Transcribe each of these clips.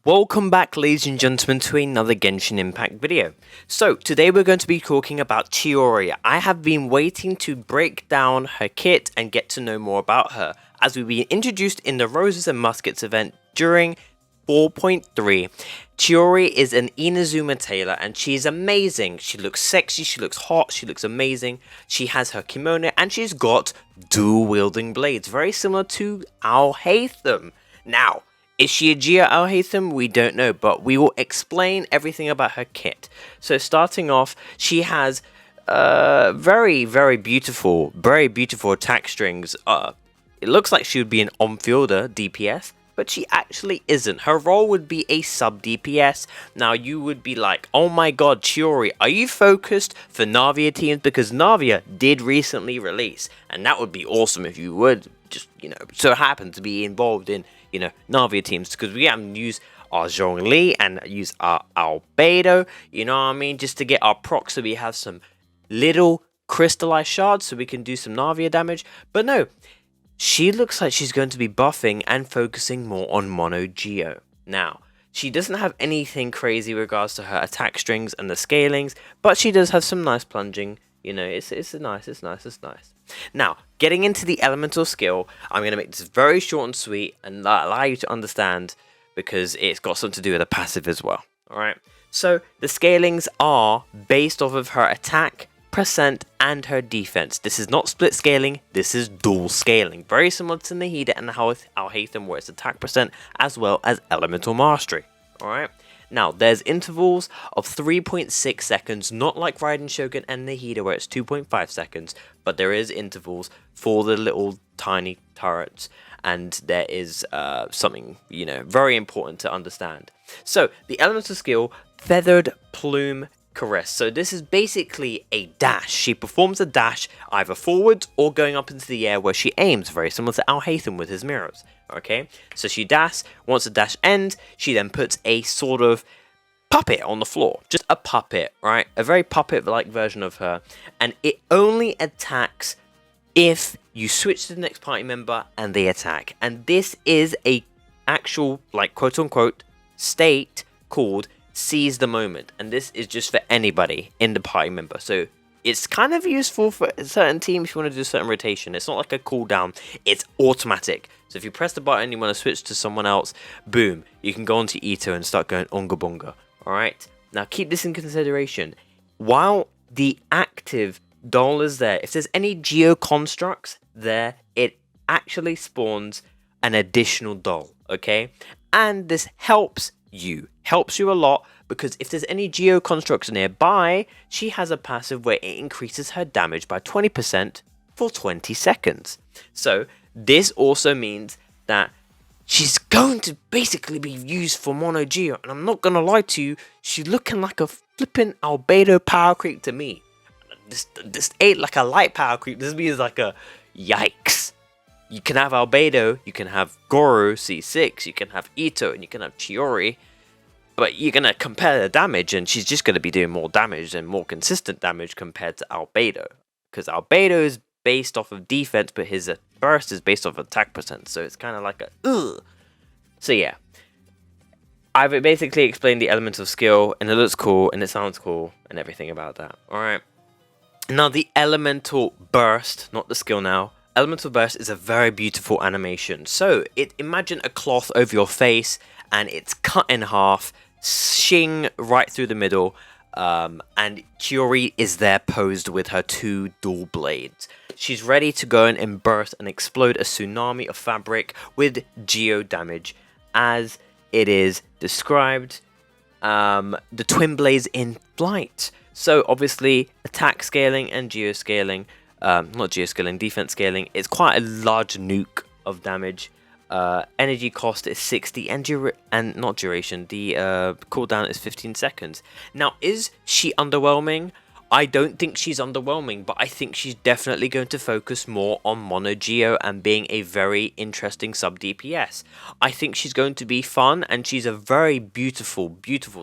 Welcome back, ladies and gentlemen, to another Genshin Impact video. So, today we're going to be talking about Chiori. I have been waiting to break down her kit and get to know more about her, as we've been introduced in the Roses and Muskets event during 4.3. Chiori is an Inazuma Tailor and she's amazing. She looks sexy, she looks hot, she looks amazing. She has her kimono and she's got dual wielding blades, very similar to Alhaitham. Now, is she a Gia Alhaitham? We don't know, but we will explain everything about her kit. So starting off, she has very beautiful attack strings. It looks like she would be an on-fielder DPS, but she actually isn't. Her role would be a sub DPS. Now you would be like, oh my god, Chiori, are you focused for Navia teams? Because Navia did recently release, and that would be awesome if you would just, so happen to be involved in, Navia teams, because we haven't used our Zhongli and use our Albedo, you know what I mean, just to get our procs so we have some little crystallized shards so we can do some Navia damage. But no, she looks like she's going to be buffing and focusing more on Mono Geo. Now, she doesn't have anything crazy in regards to her attack strings and the scalings, but she does have some nice plunging. It's nice. Now, getting into the elemental skill, I'm going to make this very short and sweet and allow you to understand, because it's got something to do with a passive as well. Alright, so the scalings are based off of her attack, percent, and her defense. This is not split scaling, this is dual scaling. Very similar to Nahida and Alhaitham, where it's attack percent as well as elemental mastery. Alright. Now, there's intervals of 3.6 seconds, not like Raiden Shogun and Nahida where it's 2.5 seconds, but there is intervals for the little tiny turrets, and there is something, very important to understand. So, the elemental skill, Feathered Plume Caress. So this is basically a dash. She performs a dash either forwards or going up into the air where she aims, very similar to Alhaitham with his mirrors. Okay, so she dashes, once the dash ends, she then puts a sort of puppet on the floor. Just a puppet, right? A very puppet-like version of her. And it only attacks if you switch to the next party member and they attack. And this is a actual, like, quote-unquote, state called Seize the Moment, and this is just for anybody in the party member, so it's kind of useful for certain teams if you want to do a certain rotation. It's not like a cooldown, it's automatic. So if you press the button and you want to switch to someone else, boom, you can go onto Ito and start going unga bunga. Alright, now keep this in consideration. While the active doll is there, if there's any geo constructs there, it actually spawns an additional doll, okay? And this helps you a lot, because if there's any geo constructs nearby, she has a passive where it increases her damage by 20% for 20 seconds. So this also means that she's going to basically be used for Mono Geo, and I'm not gonna lie to you, she's looking like a flippin' Albedo power creep to me. This ain't like a light power creep, this means like a yikes. You can have Albedo, you can have Goro C6, you can have Ito, and you can have Chiori. But you're going to compare the damage, and she's just going to be doing more damage and more consistent damage compared to Albedo. Because Albedo is based off of defense, but his burst is based off of attack percent. So it's kind of like a ugh. So yeah. I've basically explained the elemental skill, and it looks cool, and it sounds cool, and everything about that. Alright. Now the elemental burst, not the skill now. Elemental burst is a very beautiful animation. So imagine a cloth over your face, and it's cut in half, shing right through the middle, and Chiori is there posed with her two dual blades. She's ready to go in and burst and explode a tsunami of fabric with geo damage, as it is described, the twin blades in flight. So obviously, attack scaling and geo scaling, not geo scaling, defense scaling, it's quite a large nuke of damage. Energy cost is 60 and not duration, the cooldown is 15 seconds. Now, is she underwhelming? I don't think she's underwhelming, but I think she's definitely going to focus more on Mono Geo and being a very interesting sub DPS. I think she's going to be fun, and she's a very beautiful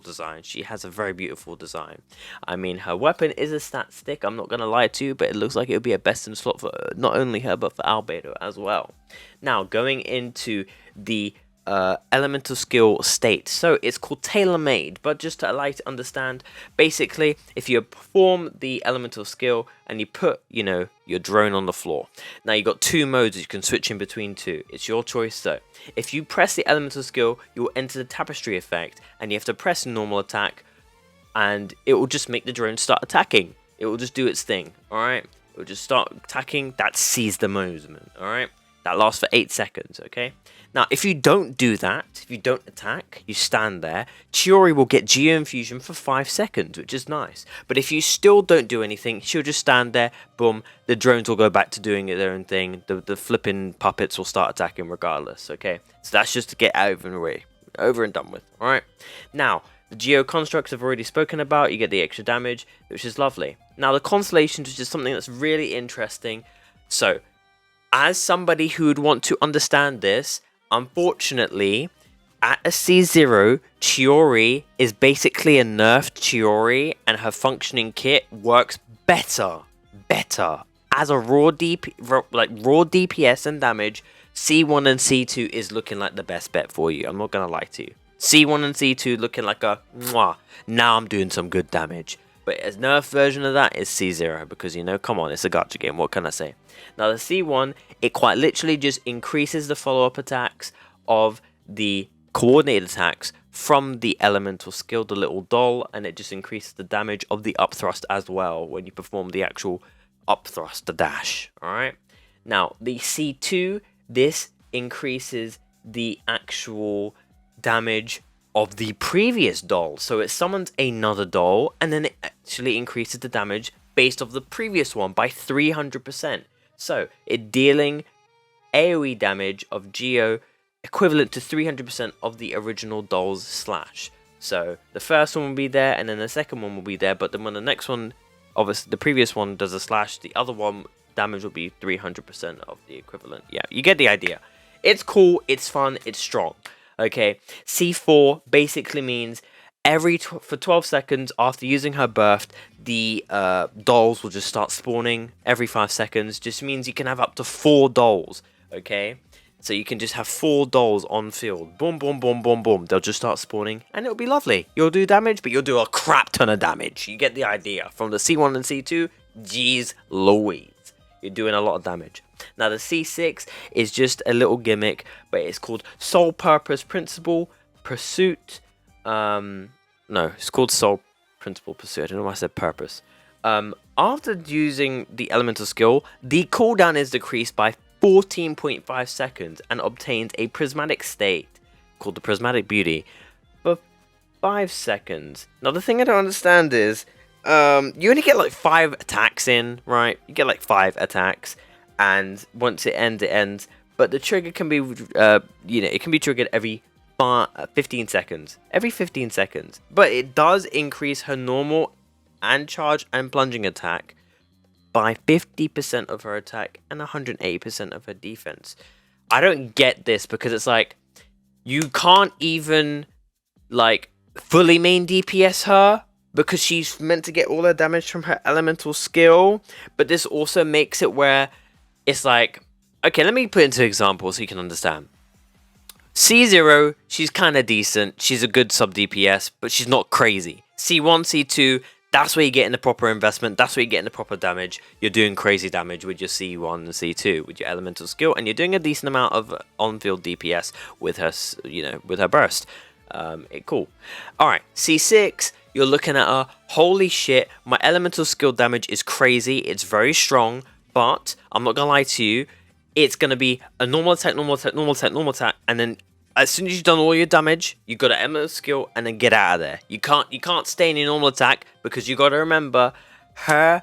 design. She has a very beautiful design. I mean, her weapon is a stat stick, I'm not going to lie to you, but it looks like it would be a best in slot for not only her, but for Albedo as well. Now, going into the elemental skill state. So it's called tailor-made, but just to allow you to understand, basically, if you perform the elemental skill and you put, your drone on the floor. Now you got two modes you can switch in between two. It's your choice though. If you press the elemental skill, you will enter the tapestry effect, and you have to press normal attack, and it will just make the drone start attacking. It will just do its thing, alright? It will just start attacking. That sees the movement, alright? That lasts for 8 seconds, okay? Now, if you don't do that, if you don't attack, you stand there, Chiori will get Geo Infusion for 5 seconds, which is nice. But if you still don't do anything, she'll just stand there, boom, the drones will go back to doing their own thing, the flipping puppets will start attacking regardless, okay? So that's just to get over and done with, alright? Now, the Geo Constructs I've already spoken about, you get the extra damage, which is lovely. Now, the Constellations, which is something that's really interesting. So, as somebody who would want to understand this, unfortunately, at a C0, Chiori is basically a nerfed Chiori, and her functioning kit works better. As a raw DPS and damage, C1 and C2 is looking like the best bet for you. I'm not gonna lie to you. C1 and C2 looking like a mwah. Now I'm doing some good damage. But a nerf version of that is C0, because, come on, it's a gacha game, what can I say? Now, the C1, it quite literally just increases the follow-up attacks of the coordinated attacks from the elemental skill, the little doll, and it just increases the damage of the upthrust as well when you perform the actual upthrust, the dash, alright? Now, the C2, this increases the actual damage of the previous doll. So it summons another doll, and then it actually increases the damage based off the previous one by 300%. So it dealing AoE damage of Geo equivalent to 300% of the original doll's slash. So the first one will be there, and then the second one will be there, but then when the next one, obviously the previous one does a slash, the other one damage will be 300% of the equivalent. Yeah, you get the idea. It's cool, it's fun, it's strong. Okay, C4 basically means for 12 seconds after using her burst, the dolls will just start spawning every 5 seconds. Just means you can have up to 4 dolls, okay? So you can just have 4 dolls on field. Boom, boom, boom, boom, boom. They'll just start spawning, and it'll be lovely. You'll do damage, but you'll do a crap ton of damage. You get the idea. From the C1 and C2, geez Louise. You're doing a lot of damage. Now, the C6 is just a little gimmick, but it's called Sole Purpose Principle Pursuit. No, it's called Sole Principle Pursuit. I don't know why I said purpose. After using the elemental skill, the cooldown is decreased by 14.5 seconds and obtains a prismatic state called the Prismatic Beauty for 5 seconds. Now, the thing I don't understand is you only get like 5 attacks in, right? You get like 5 attacks, and once it ends. But the trigger can be, it can be triggered every 15 seconds. Every 15 seconds. But it does increase her normal and charge and plunging attack by 50% of her attack and 180% of her defense. I don't get this, because it's like, you can't even, like, fully main DPS her, because she's meant to get all her damage from her elemental skill. But this also makes it where it's like, okay, let me put into example so you can understand. C0, she's kind of decent. She's a good sub DPS, but she's not crazy. C1, C2, that's where you're getting the proper investment. That's where you're getting the proper damage. You're doing crazy damage with your C1 and C2 with your elemental skill, and you're doing a decent amount of on-field DPS with her, with her burst. Cool. All right, C6. You're looking at a holy shit. My elemental skill damage is crazy. It's very strong, but I'm not gonna lie to you. It's gonna be a normal attack, normal attack, normal attack, normal attack, and then as soon as you've done all your damage, you got an elemental skill, and then get out of there. You can't stay in your normal attack, because you got to remember her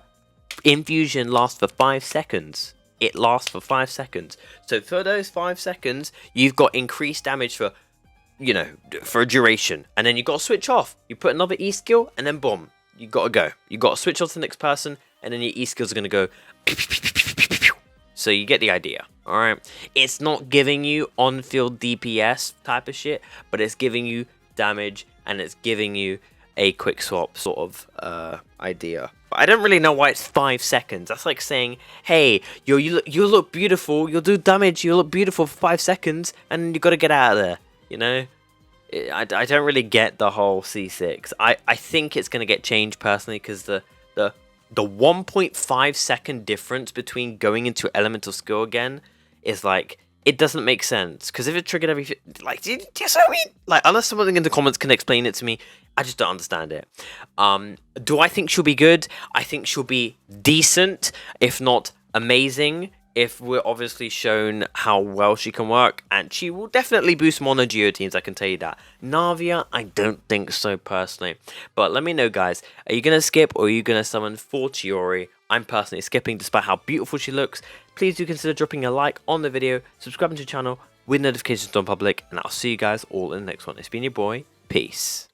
infusion lasts for 5 seconds. It lasts for 5 seconds. So for those 5 seconds, you've got increased damage for, for a duration. And then you got to switch off. You put another E skill, and then boom, you got to go. You got to switch off to the next person, and then your E skills are going to go. So you get the idea, alright? It's not giving you on-field DPS type of shit, but it's giving you damage, and it's giving you a quick swap sort of idea. But I don't really know why it's 5 seconds. That's like saying, hey, you look beautiful, you'll do damage, you'll look beautiful for 5 seconds, and you got to get out of there. you know? I don't really get the whole C6. I think it's going to get changed personally because the 1.5 second difference between going into elemental skill again is like, it doesn't make sense. Because if it triggered every, like, do you see what I mean? Like, unless someone in the comments can explain it to me, I just don't understand it. Do I think she'll be good? I think she'll be decent, if not amazing, if we're obviously shown how well she can work, and she will definitely boost mono geo teams, I can tell you that. Navia, I don't think so personally, but let me know, guys. Are you gonna skip or are you gonna summon for Chiori? I'm personally skipping despite how beautiful she looks. Please do consider dropping a like on the video, subscribing to the channel with notifications on public, and I'll see you guys all in the next one. It's been your boy, peace.